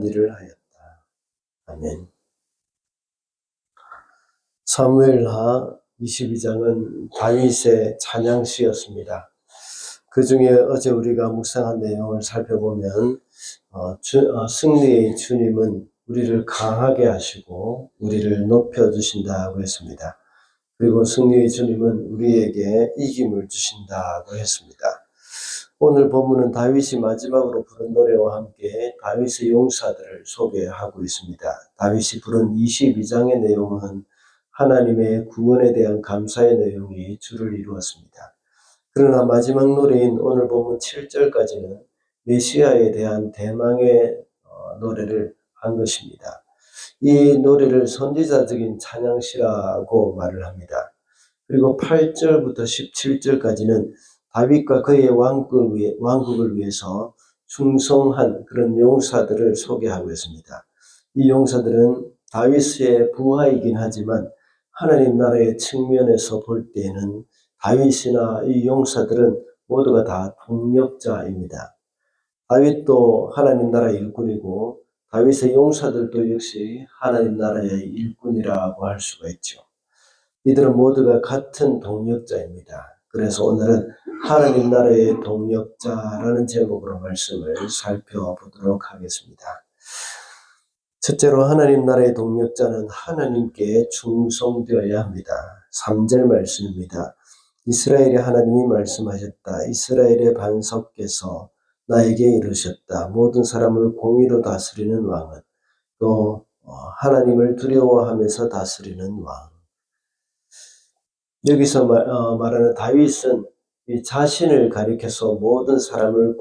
일을 하였다. 아멘. 사무엘하 22장은 다윗의 찬양시였습니다. 그 중에 어제 우리가 묵상한 내용을 살펴보면 승리의 주님은 우리를 강하게 하시고 우리를 높여주신다고 했습니다. 그리고 승리의 주님은 우리에게 이김을 주신다고 했습니다. 오늘 본문은 다윗이 마지막으로 부른 노래와 함께 다윗의 용사들을 소개하고 있습니다. 다윗이 부른 22장의 내용은 하나님의 구원에 대한 감사의 내용이 주를 이루었습니다. 그러나 마지막 노래인 오늘 본문 7절까지는 메시아에 대한 대망의 노래를 한 것입니다. 이 노래를 선지자적인 찬양시라고 말을 합니다. 그리고 8절부터 17절까지는 다윗과 그의 왕국을 위해서 충성한 그런 용사들을 소개하고 있습니다. 이 용사들은 다윗의 부하이긴 하지만 하나님 나라의 측면에서 볼 때에는 다윗이나 이 용사들은 모두가 다 동력자입니다. 다윗도 하나님 나라의 일꾼이고 다윗의 용사들도 역시 하나님 나라의 일꾼이라고 할 수가 있죠. 이들은 모두가 같은 동력자입니다. 그래서 오늘은 하나님 나라의 동력자라는 제목으로 말씀을 살펴보도록 하겠습니다. 첫째로 하나님 나라의 동력자는 하나님께 충성되어야 합니다. 3절 말씀입니다. 이스라엘의 하나님이 말씀하셨다. 이스라엘의 반석께서 나에게 이르셨다. 모든 사람을 공의로 다스리는 왕은 또 하나님을 두려워하면서 다스리는 왕. 여기서 말하는 다윗은 이 자신을 가리켜서 모든 사람을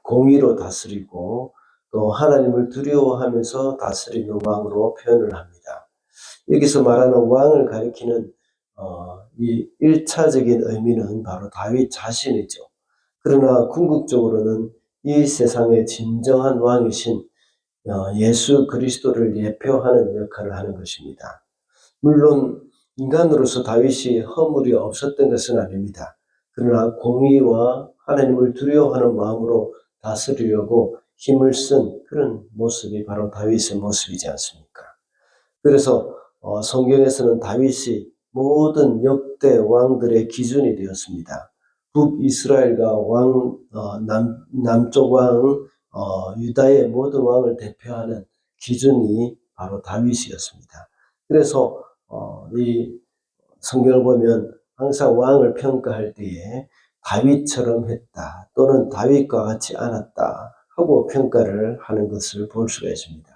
공의로 다스리고 또 하나님을 두려워하면서 다스리는 왕으로 표현을 합니다. 여기서 말하는 왕을 가리키는 이 1차적인 의미는 바로 다윗 자신이죠. 그러나 궁극적으로는 이 세상의 진정한 왕이신 예수 그리스도를 예표하는 역할을 하는 것입니다. 물론 인간으로서 다윗이 허물이 없었던 것은 아닙니다. 그러나 공의와 하나님을 두려워하는 마음으로 다스리려고 힘을 쓴 그런 모습이 바로 다윗의 모습이지 않습니까? 그래서 성경에서는 다윗이 모든 역대 왕들의 기준이 되었습니다. 북이스라엘과 남쪽 왕 유다의 모든 왕을 대표하는 기준이 바로 다윗이었습니다. 그래서 이 성경을 보면 항상 왕을 평가할 때에 다윗처럼 했다 또는 다윗과 같이 않았다 하고 평가를 하는 것을 볼 수가 있습니다.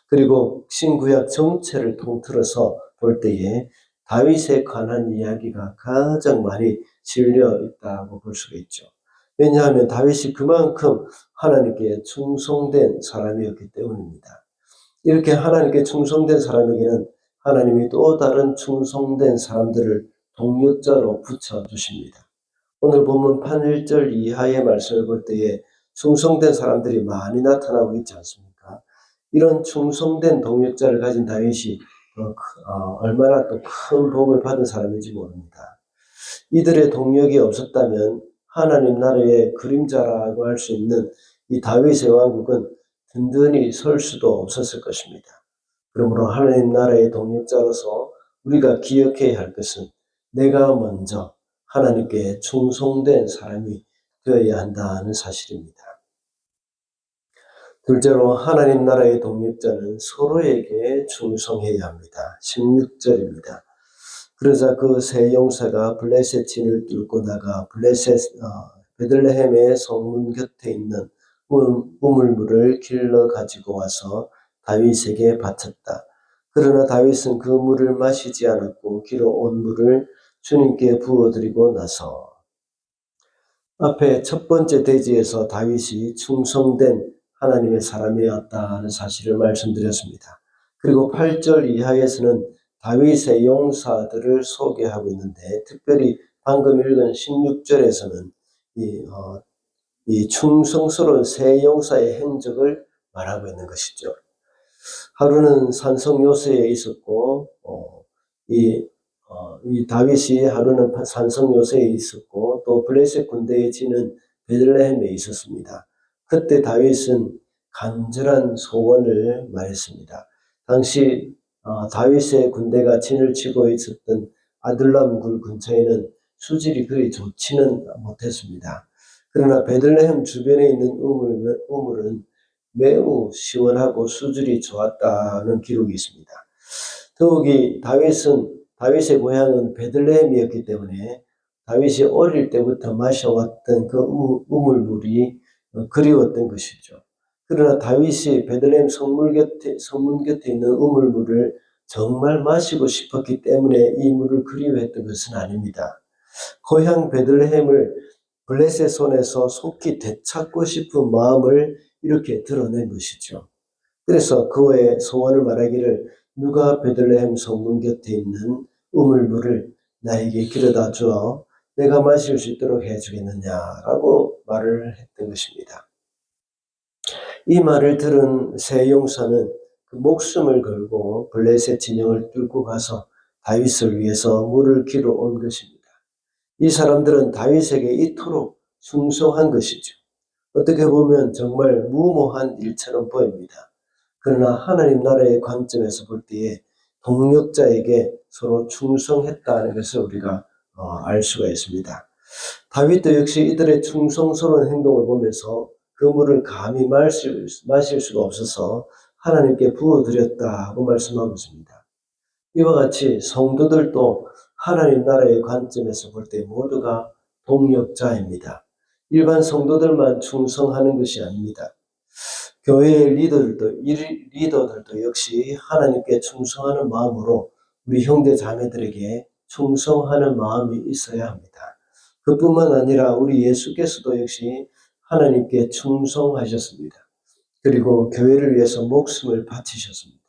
그리고 신구약 전체를 통틀어서 볼 때에 다윗에 관한 이야기가 가장 많이 실려 있다고 볼 수가 있죠. 왜냐하면 다윗이 그만큼 하나님께 충성된 사람이었기 때문입니다. 이렇게 하나님께 충성된 사람에게는 하나님이 또 다른 충성된 사람들을 동력자로 붙여주십니다. 오늘 본문 8절 이하의 말씀을 볼 때에 충성된 사람들이 많이 나타나고 있지 않습니까? 이런 충성된 동력자를 가진 다윗이 얼마나 또 큰 복을 받은 사람인지 모릅니다. 이들의 동력이 없었다면 하나님 나라의 그림자라고 할 수 있는 이 다윗의 왕국은 든든히 설 수도 없었을 것입니다. 그러므로 하나님 나라의 동력자로서 우리가 기억해야 할 것은 내가 먼저 하나님께 충성된 사람이 되어야 한다는 사실입니다. 둘째로 하나님 나라의 동력자는 서로에게 충성해야 합니다. 16절입니다. 그러자 그 세 용사가 블레셋 진을 뚫고 나가 베들레헴의 성문 곁에 있는 우물물을 길러 가지고 와서 다윗에게 바쳤다. 그러나 다윗은 그 물을 마시지 않았고 길어온 물을 주님께 부어드리고 나서 앞에 첫 번째 대지에서 다윗이 충성된 하나님의 사람이었다는 사실을 말씀드렸습니다. 그리고 8절 이하에서는 다윗의 용사들을 소개하고 있는데 특별히 방금 읽은 16절에서는 이 충성스러운 세 용사의 행적을 말하고 있는 것이죠. 하루는 산성 요새에 있었고 이 다윗이 하루는 산성 요새에 있었고 또 블레셋 군대의 진은 베들레헴에 있었습니다. 그때 다윗은 간절한 소원을 말했습니다. 당시 다윗의 군대가 진을 치고 있었던 아둘람 굴 근처에는 수질이 그리 좋지는 못했습니다. 그러나 베들레헴 주변에 있는 우물은 매우 시원하고 수질이 좋았다는 기록이 있습니다. 더욱이 다윗의 고향은 베들레헴이었기 때문에 다윗이 어릴 때부터 마셔왔던 그 우물물이 그리웠던 것이죠. 그러나 다윗이 베들레헴 성문 곁에 있는 우물물을 정말 마시고 싶었기 때문에 이 물을 그리워했던 것은 아닙니다. 고향 베들레헴을 블레셋 손에서 속히 되찾고 싶은 마음을 이렇게 드러낸 것이죠. 그래서 그의 소원을 말하기를 누가 베들레헴 성문 곁에 있는 우물물을 나에게 길어다 주어 내가 마실 수 있도록 해주겠느냐라고 말을 했던 것입니다. 이 말을 들은 세 용사는 그 목숨을 걸고 블레셋 진영을 뚫고 가서 다윗을 위해서 물을 길어 온 것입니다. 이 사람들은 다윗에게 이토록 순종한 것이죠. 어떻게 보면 정말 무모한 일처럼 보입니다. 그러나 하나님 나라의 관점에서 볼 때에 동력자에게 서로 충성했다는 것을 우리가 알 수가 있습니다. 다윗도 역시 이들의 충성스러운 행동을 보면서 그 물을 감히 마실 수가 없어서 하나님께 부어드렸다고 말씀하고 있습니다. 이와 같이 성도들도 하나님 나라의 관점에서 볼 때 모두가 동력자입니다. 일반 성도들만 충성하는 것이 아닙니다. 교회의 리더들도 역시 하나님께 충성하는 마음으로 우리 형제 자매들에게 충성하는 마음이 있어야 합니다. 그뿐만 아니라 우리 예수께서도 역시 하나님께 충성하셨습니다. 그리고 교회를 위해서 목숨을 바치셨습니다.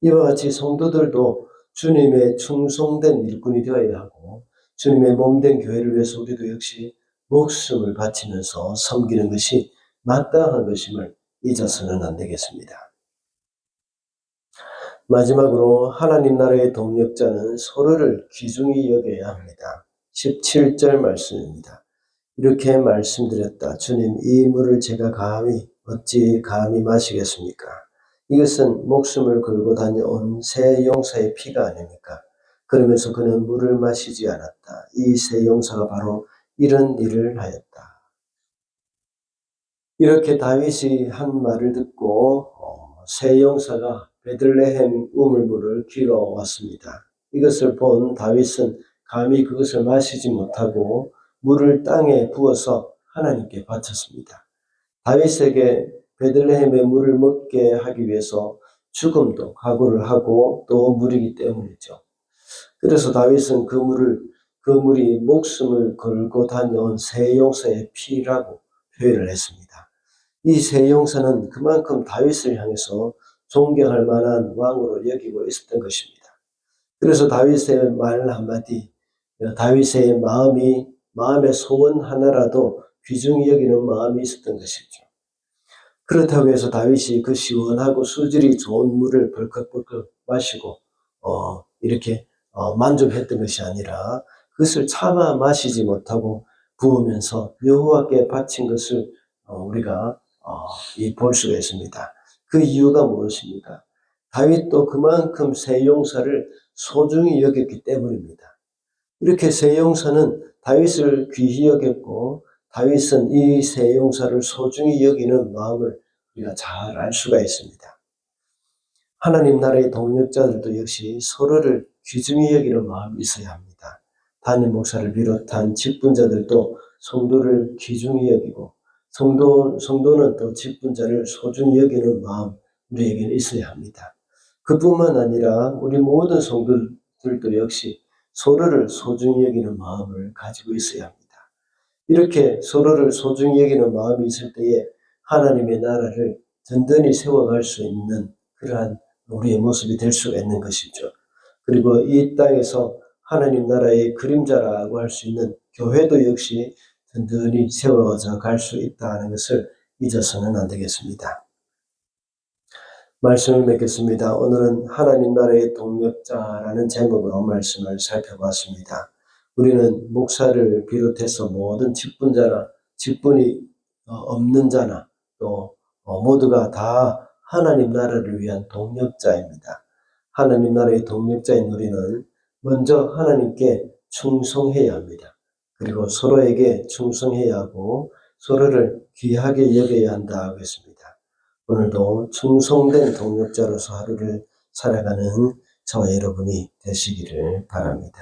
이와 같이 성도들도 주님의 충성된 일꾼이 되어야 하고 주님의 몸된 교회를 위해서 우리도 역시 목숨을 바치면서 섬기는 것이 마땅한 것임을 잊어서는 안 되겠습니다. 마지막으로 하나님 나라의 동력자는 서로를 귀중히 여겨야 합니다. 17절 말씀입니다. 이렇게 말씀드렸다. 주님, 이 물을 제가 어찌 감히 마시겠습니까? 이것은 목숨을 걸고 다녀온 세 용사의 피가 아닙니까? 그러면서 그는 물을 마시지 않았다. 이 세 용사가 바로 이런 일을 하였다. 이렇게 다윗이 한 말을 듣고 세 용사가 베들레헴 우물물을 길어 왔습니다. 이것을 본 다윗은 감히 그것을 마시지 못하고 물을 땅에 부어서 하나님께 바쳤습니다. 다윗에게 베들레헴의 물을 먹게 하기 위해서 죽음도 각오를 하고 또 물이기 때문이죠. 그래서 다윗은 그 물이 목숨을 걸고 다녀온 세 용사의 피라고 표현을 했습니다. 이 세 용사는 그만큼 다윗을 향해서 존경할 만한 왕으로 여기고 있었던 것입니다. 그래서 다윗의 말 한마디, 다윗의 마음의 소원 하나라도 귀중히 여기는 마음이 있었던 것이죠. 그렇다고 해서 다윗이 그 시원하고 수질이 좋은 물을 벌컥벌컥 마시고 이렇게 만족했던 것이 아니라 그것을 차마 마시지 못하고 부으면서 여호와께 바친 것을 우리가 볼 수가 있습니다. 그 이유가 무엇입니까? 다윗도 그만큼 세 용사를 소중히 여겼기 때문입니다. 이렇게 세 용사는 다윗을 귀히 여겼고 다윗은 이 세 용사를 소중히 여기는 마음을 우리가 잘 알 수가 있습니다. 하나님 나라의 동력자들도 역시 서로를 귀중히 여기는 마음이 있어야 합니다. 담임 목사를 비롯한 직분자들도 성도를 귀중히 여기고 성도는 또 직분자를 소중히 여기는 마음 우리에게는 있어야 합니다. 그뿐만 아니라 우리 모든 성도들도 역시 서로를 소중히 여기는 마음을 가지고 있어야 합니다. 이렇게 서로를 소중히 여기는 마음이 있을 때에 하나님의 나라를 든든히 세워갈 수 있는 그러한 우리의 모습이 될 수가 있는 것이죠. 그리고 이 땅에서 하나님 나라의 그림자라고 할 수 있는 교회도 역시 든든히 세워져 갈 수 있다는 것을 잊어서는 안 되겠습니다. 말씀을 맺겠습니다. 오늘은 하나님 나라의 동력자라는 제목으로 말씀을 살펴봤습니다. 우리는 목사를 비롯해서 모든 직분이 없는 자나 또 모두가 다 하나님 나라를 위한 동력자입니다. 하나님 나라의 동력자인 우리는 먼저 하나님께 충성해야 합니다. 그리고 서로에게 충성해야 하고 서로를 귀하게 여겨야 한다 하고 있습니다. 오늘도 충성된 동력자로서 하루를 살아가는 저와 여러분이 되시기를 바랍니다.